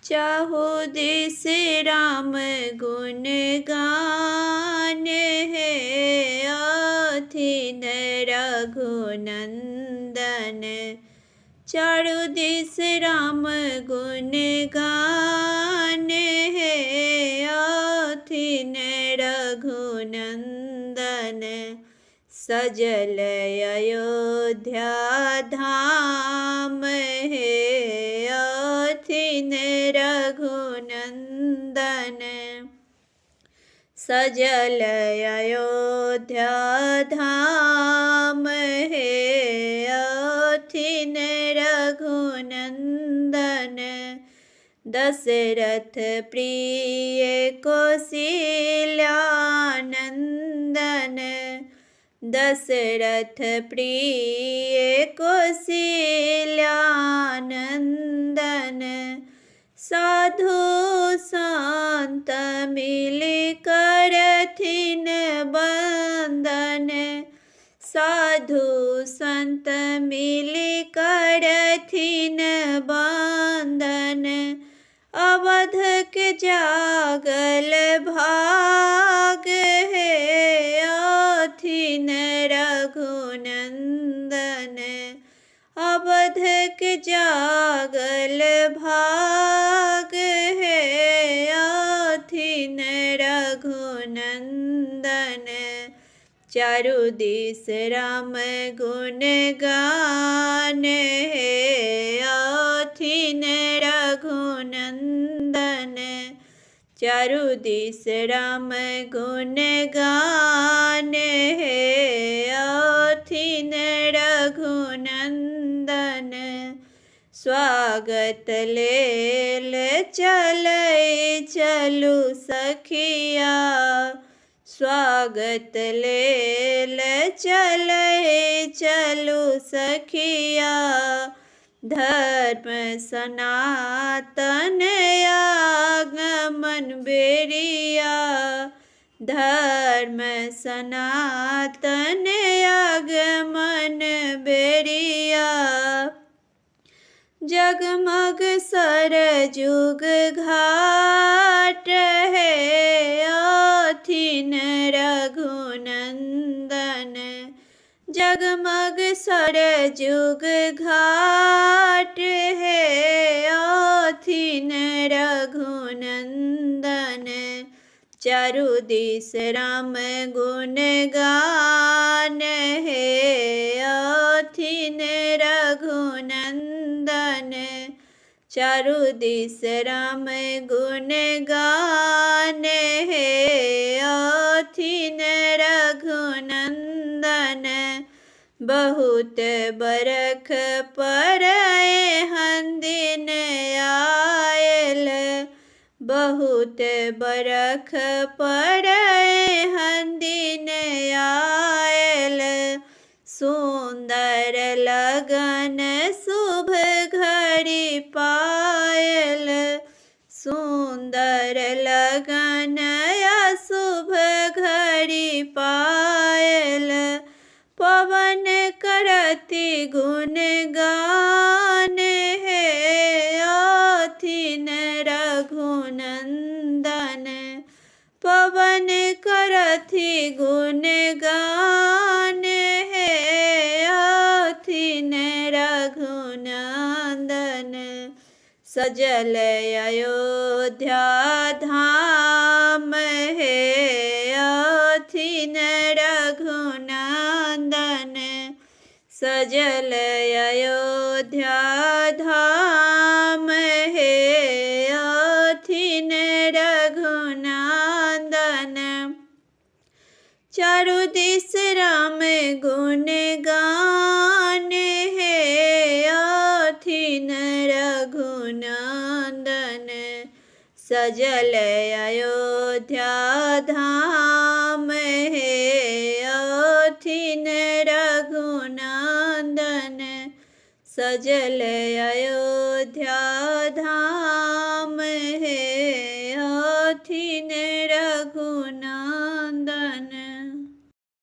Chahu this Ram गुण गान है, अथिन रघुनंदन। चारु दिस राम गुण गान है, अथिन रघुनंदन। सजल अयोध्या धाम है, अथिन रघुनंदन। सजल अयोध्या धाम है, अथिन रघुनंदन। दशरथ प्रिय कौशल्यानंदन। दशरथ प्रिय कौशल्यानंदन। साधु संत मिल करथिन बंदन। साधु संत मिल करथिन बंदन। अवध के जागल भाग है, अथिन रघुनंदन। अवध के जागल भाग है, अथिन रघुनंदन। चारु दिस राम गुण गान है, अथिन रघुनंदन। चारु दिस राम गुण गान है, अथिन रघुनंदन। स्वागत लेल चलै चलू सखिया। स्वागत लेल चलै चलू सखिया। धर्म सनातन आगमन बेरिया। धर्म सनातन आगमन बेरिया। जगमग सरजुग घाट है, अथिन रघुनंदन। जगमग सरजुग घाट है, अथिन रघुनंदन। चारु दिस राम गुण गान है, अथिन रघुनंदन। चारु दिस राम गुण गान है, अथिन रघुनंदन। बहुत बरख पर हंदिन आयल। बहुत बरख पर हंदिन आयल। सुंदर लगन शुभ घड़ी पायल। सुंदर लगन शुभ घड़ी पायल। पवन करति गुण गान है, अथिन रघुनंदन। पवन करति गुण गान है, अथिन रघुनंदन। सजल अयोध्या धाम है, अथिन रघुनंदन। सजल अयोध्या धाम है, अथिन रघुनंदन। चारु दिस राम गुण गान है, अथिन रघुनंदन। सजल अयोध्या धाम है, अथिन रघुनंदन। सजल अयोध्या धाम है, अथिन रघुनंदन।